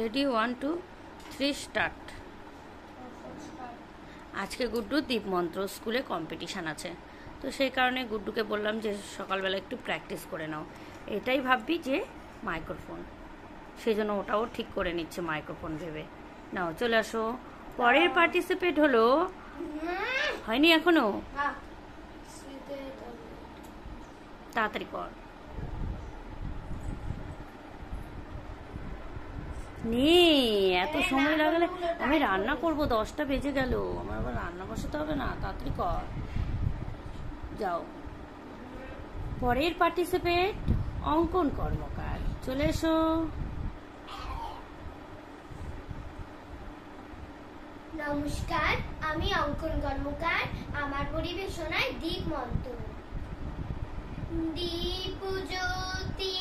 Ready 1 2 3 start. আজকে গুড্ডু দীপ মন্ত্র স্কুলে কম্পিটিশান আছে, তো সেই কারণে গুড্ডুকে বললাম যে সকালবেলা একটু প্র্যাকটিস করে নাও। এটাই ভাববি যে মাইক্রোফোন, সেই জন্য ওটাও ঠিক করে নিচ্ছে মাইক্রোফোন ভেবে। নাও চলে আসো। পরের পার্টিসিপেট হলো, হয়নি এখনো, তাড়াতাড়ি কর। নে, এত সময় লাগালে আমি রান্না করবো, 10টা বেজে গেল, আমার আবার রান্না বসাতে হবে না, তাড়াতাড়ি কর। যাও। পরের পার্টিসিপেট অঙ্কন কর্মকার, চলে এসো। নমস্কার, আমি অঙ্কন কর্মকার। আমার পরিবেশনায় দীপ মন্ত্র। দীপ জ্যোতি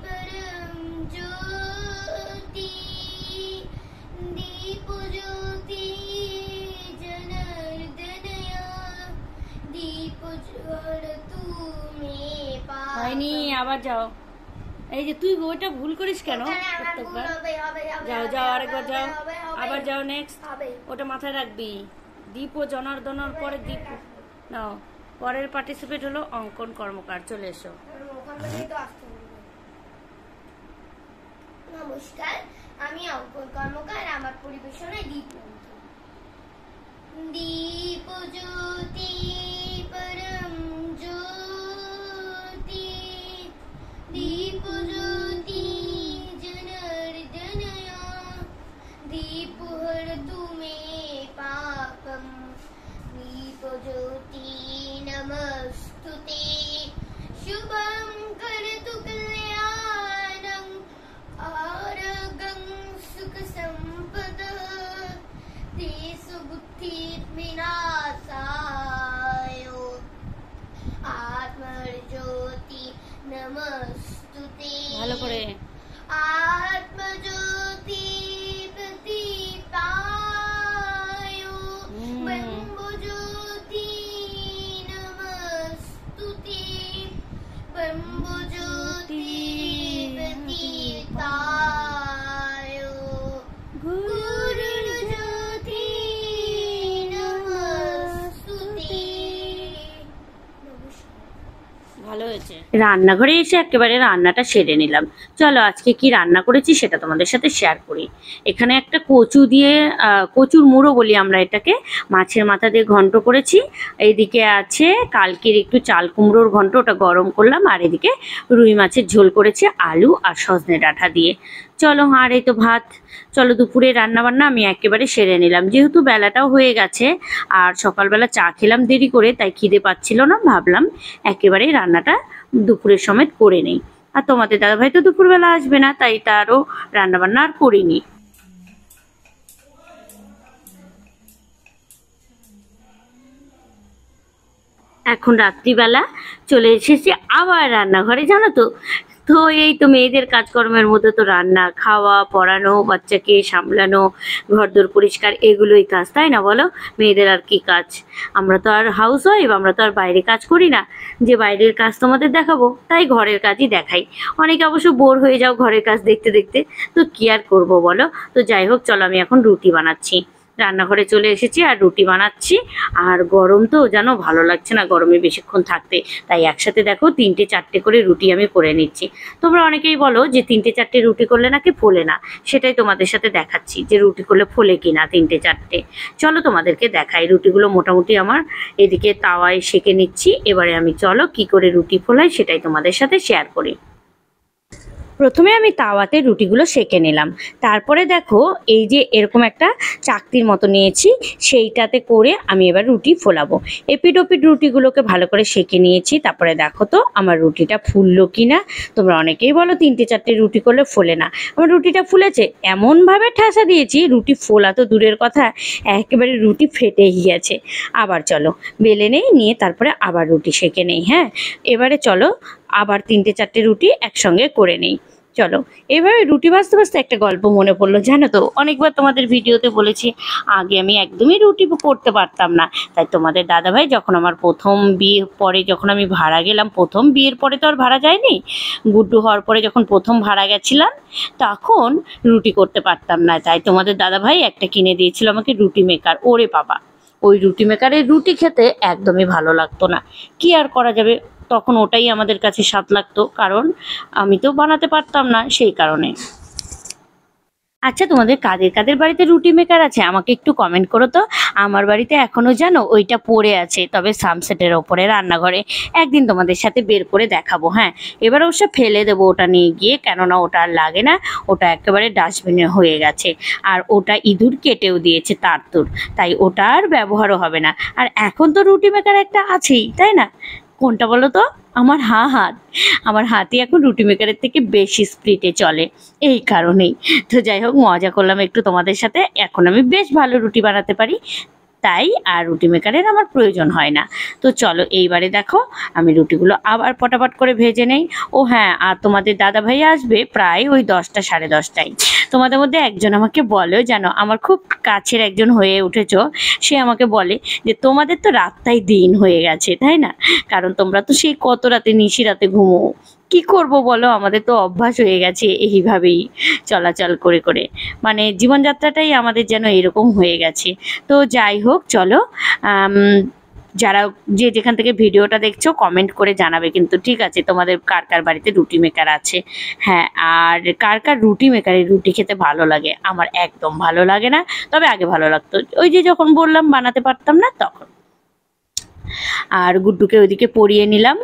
পরম জ্যোতি, দীপ জ্যোতি জনার্দনয়া, দীপ জ্বল তুমি পা। হয়নি, আবার যাও। এই যে তুই ওইটা ভুল করিস কেন প্রত্যেকবার? যাও যাও, আরেকবার যাও, আবার যাও। নেক্সট ওটা মাথায় রাখবি। দীপ ও জনার্দনার পরে দীপ। নাও, পরের পার্টিসিপেট হলো অঙ্কন কর্মকার, চলে এসো। নমস্কার, আমি অঙ্কন কর্মকার। আমার পরিবেশনায় দীপ মন্ত্র। দীপ জ্যোতি পরম জ্যোতি, দীপ জ্যোতি জনার্দনয়া, দীপ হর তুমে পাপম, দীপ জ্যোতি নমস্তুতে, শুভম করতু কল্যাণং আরোগ্যং সুখ সম্পদঃ, দেশ বুদ্ধি বিনাশায়, আত্মর জ্যোতি নমস্তুতে। ভালো করে। আত্মজ্যোতি প্রদীপায়, ব্রহ্মজ্যোতি নমস্তুতে, ব্রহ্মজ্যোতি প্রদীপায়, গুরুজ্যোতি নমস্তুতে। ভালো হয়েছে। রান্নাঘরে এসে একেবারে রান্নাটা সেরে নিলাম। চলো আজকে কি রান্না করেছি সেটা তোমাদের সাথে শেয়ার করি। এখানে একটা কচু দিয়ে, কচুর মুড়ো বলি আমরা এটাকে, মাছের মাথা দিয়ে ঘন্ট করেছি। এইদিকে আছে কালকের একটু চাল কুমড়োর ঘন্ট, ওটা গরম করলাম। আর এদিকে রুই মাছের ঝোল করেছি আলু আর সজনে ডাঁটা দিয়ে। চলো, আর এই তো ভাত। চলো, দুপুরে রান্নাবান্না আমি একেবারে সেরে নিলাম, যেহেতু বেলাটাও হয়ে গেছে আর সকালবেলা চা খেলাম দেরি করে, তাই খিদে পাচ্ছিল না, ভাবলাম একেবারেই রান্নাটা দুপুরের সমেত করে নেই। আর তোমাদের দাদাভাই তো দুপুরবেলা আসবে না, তাই তারও রান্নাবান্না আর করিনি। এখন রাত্রিবেলা চলে এসেছি আবার রান্নাঘরে, জানো তো। তো এই তো মেয়েদের কাজকর্মের মধ্যে তো রান্না, খাওয়া, পড়ানো, বাচ্চাকে সামলানো, ঘরদোর পরিষ্কার, এগুলোই কাজ, তাই না বলো? মেয়েদের আর কি কাজ? আমরা তো আর হাউস ওয়াইফ, আমরা তো আর বাইরে কাজ করি না যে বাইরের কাজ তোমাদের দেখাবো, তাই ঘরের কাজই দেখাই। অনেকে অবশ্য বোর হয়ে যাও ঘরের কাজ দেখতে দেখতে, তো কি আর করবো বলো। তো যাই হোক, চলো আমি এখন রুটি বানাচ্ছি। রান্নাঘরে চলে এসেছি আর রুটি বানাচ্ছি। আর গরম তো জানো, ভালো লাগছে না গরমে বেশিক্ষণ থাকতে, তাই একসাথে দেখো 3টে 4টে করে রুটি আমি করে নিচ্ছি। তোমরা অনেকেই বলো যে 3টে 4টে রুটি করলে নাকি ফোলে না, সেটাই তোমাদের সাথে দেখাচ্ছি যে রুটি করলে ফোলে কিনা 3টে 4টে। চলো তোমাদেরকে দেখাই। রুটিগুলো মোটামুটি আমার এদিকে তাওয়ায় সেঁকে নিচ্ছি। এবারে আমি চলো কি করে রুটি ফোলাই সেটাই তোমাদের সাথে শেয়ার করি। প্রথমে আমি তাওয়াতে রুটিগুলো সেঁকে নিলাম, তারপরে দেখো এই যে এরকম একটা চাকতির মতো নিয়েছি, সেইটাতে করে আমি এবার রুটি ফোলাবো। এপিট ওপিট রুটিগুলোকে ভালো করে সেঁকে নিয়েছি। তারপরে দেখো তো আমার রুটিটা ফুললো কি না। তোমরা অনেকেই বলো 3টে 4টে রুটি করলে ফোলে না, আমার রুটিটা ফুলেছে। এমনভাবে ঠাসা দিয়েছি, রুটি ফোলা তো দূরের কথা, একেবারে রুটি ফেটেই গেছে। আবার চলো বেলে নেই, নিয়ে তারপরে আবার রুটি সেঁকে নেই। হ্যাঁ, এবারে চলো আবার 3টে 4টে রুটি একসঙ্গে করে নেই। চলো, এইভাবে রুটি ভাজতে ভাজতে একটা গল্প মনে পড়লো, জানো তো অনেকবার তোমাদের ভিডিওতে বলেছি আগে আমি একদমই রুটি করতে পারতাম না। তাই তোমাদের দাদাভাই যখন আমার প্রথম বিয়ে পরে যখন আমি ভাড়া গেলাম, প্রথম বিয়ের পরে তো আর ভাড়া যায়নি, গুড্ডু হওয়ার পরে যখন প্রথম ভাড়া গেছিলাম তখন রুটি করতে পারতাম না। তাই তোমাদের দাদাভাই একটা কিনে দিয়েছিল আমাকে রুটি মেকার। ওরে বাবা, ওই রুটি মেকারের রুটি খেতে একদমই ভালো লাগতো না। কি আর করা যাবে, তখন ওটাই আমাদের কাছে স্বাদ লাগতো, কারণ আমি তো বানাতে পারতাম না সেই কারণে। আচ্ছা, তোমাদের কাদের কাদের বাড়িতে রুটি মেকার আছে আমাকে একটু কমেন্ট করো তো। আমার বাড়িতে এখনো জানো ওইটা পড়ে আছে, তবে সানসেটের ওপরে রান্নাঘরে। একদিন তোমাদের সাথে বের করে দেখাবো। হ্যাঁ, এবার অবশ্য ফেলে দেবো ওটা নিয়ে গিয়ে, কেননা ওটা আর লাগে না, ওটা একেবারে ডাস্টবিনে হয়ে গেছে। আর ওটা ইঁদুর কেটেও দিয়েছে তার, তাই ওটা আর ব্যবহারও হবে না। আর এখন তো রুটি মেকার একটা আছেই, তাই না? কোনটা বলো তো? আমার হাত, আমার হাতই এখন রুটি মেকারের থেকে বেশি স্পিডে চলে, এই কারণেই। তো যাই হোক, মজা করলাম একটু তোমাদের সাথে। এখন আমি বেশ ভালো রুটি বানাতে পারি, তাই আর রুটি মেকারের আমার প্রয়োজন হয় না। তো চলো, এইবারে দেখো আমি রুটিগুলো আবার পটাপট করে ভেজে নেই। ও হ্যাঁ, আর তোমাদের দাদা ভাই আসবে প্রায় ওই 10টা সাড়ে 10টায়। তোমাদের মধ্যে একজন আমাকে বলে, জানো আমার খুব কাছের একজন হয়ে উঠেছো, সে আমাকে বলে যে তোমাদের তো রাতটাই দিন হয়ে গেছে, তাই না? কারণ তোমরা তো সেই কত রাতে নিশি রাতে ঘুমো। কি করব বলো, আমাদের তো অভ্যাস হয়ে গেছে এইভাবেই চলাচল করে করে, মানে জীবনযাত্রাটাই আমাদের যেন এরকম হয়ে গেছে। তো যাই হোক, চলো যারা যে যেখান থেকে ভিডিওটা দেখছো কমেন্ট করে জানাবে কিন্তু, ঠিক আছে, তোমাদের কার কার বাড়িতে রুটি মেকার আছে। হ্যাঁ, আর কার কার রুটি মেকারের রুটি খেতে ভালো লাগে। আমার একদম ভালো লাগে না, তবে আগে ভালো লাগতো, ওই যে যখন বললাম বানাতে পারতাম না তখন। আর গুড্ডুকে ওইদিকে পড়িয়ে নিলাম।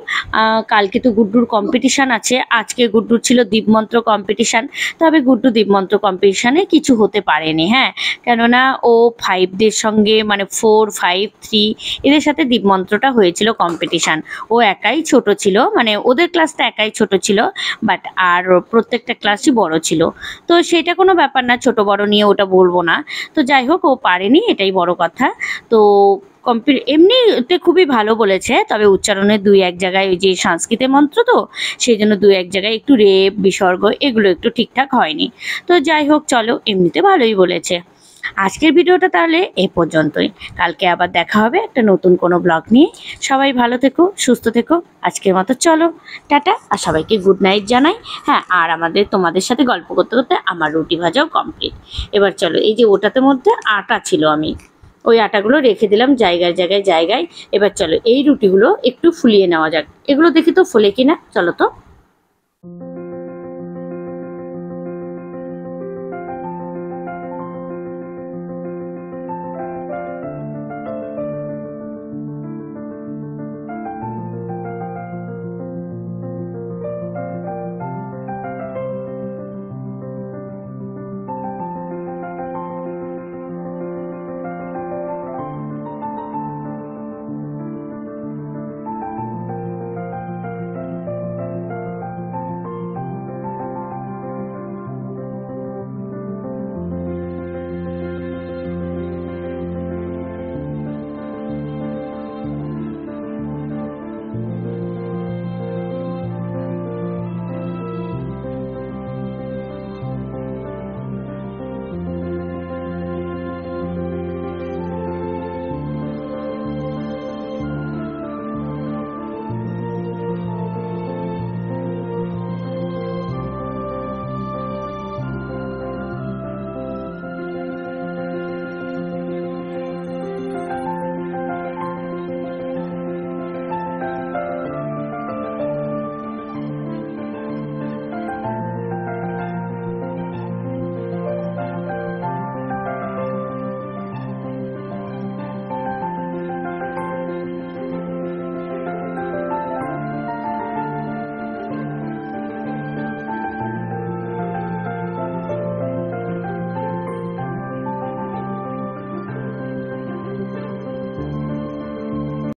কালকে তো গুড্ডুর কম্পিটিশান আছে, আজকে গুড্ডুর ছিল দীপমন্ত্র কম্পিটিশান। তবে গুড্ডু দীপমন্ত্র কম্পিটিশানে কিছু হতে পারেনি, হ্যাঁ, কেননা ও 5দের সঙ্গে মানে 4, 5, 3 এদের সাথে দীপমন্ত্রটা হয়েছিল কম্পিটিশান। ও একাই ছোট ছিল, মানে ওদের ক্লাসটা একাই ছোট ছিল, বাট আর প্রত্যেকটা ক্লাসই বড় ছিল। তো সেটা কোনো ব্যাপার না, ছোট বড় নিয়ে ওটা বলবো না। তো যাই হোক, ও পারেনি, এটাই বড় কথা। তো এমনিতে খুবই ভালো বলেছে, তবে উচ্চারণের 2-1 জায়গায়, ওই যে সংস্কৃতের মন্ত্র তো সেই জন্য 2-1 জায়গায় একটু রেপ বিসর্গ এগুলো একটু ঠিকঠাক হয়নি। তো যাই হোক, চলো, এমনিতে ভালোই বলেছে। আজকের ভিডিওটা তাহলে এ পর্যন্তই। কালকে আবার দেখা হবে একটা নতুন কোনো ব্লগ নিয়ে। সবাই ভালো থেকো, সুস্থ থেকো। আজকের মতো চলো, টাটা, আর সবাইকে গুড নাইট জানাই। হ্যাঁ, আর তোমাদের সাথে গল্প করতে করতে আমার রুটি ভাজাও কমপ্লিট। এবার চলো, এই যে ওটাতে মধ্যে আটা ছিল, আমি ওই আটাগুলো রেখে দিলাম জায়গায় জায়গায় জায়গায়। এবার চলো এই রুটিগুলো একটু ফুলিয়ে নেওয়া যাক, এগুলো দেখি তো ফুলে কিনা। চলো তো।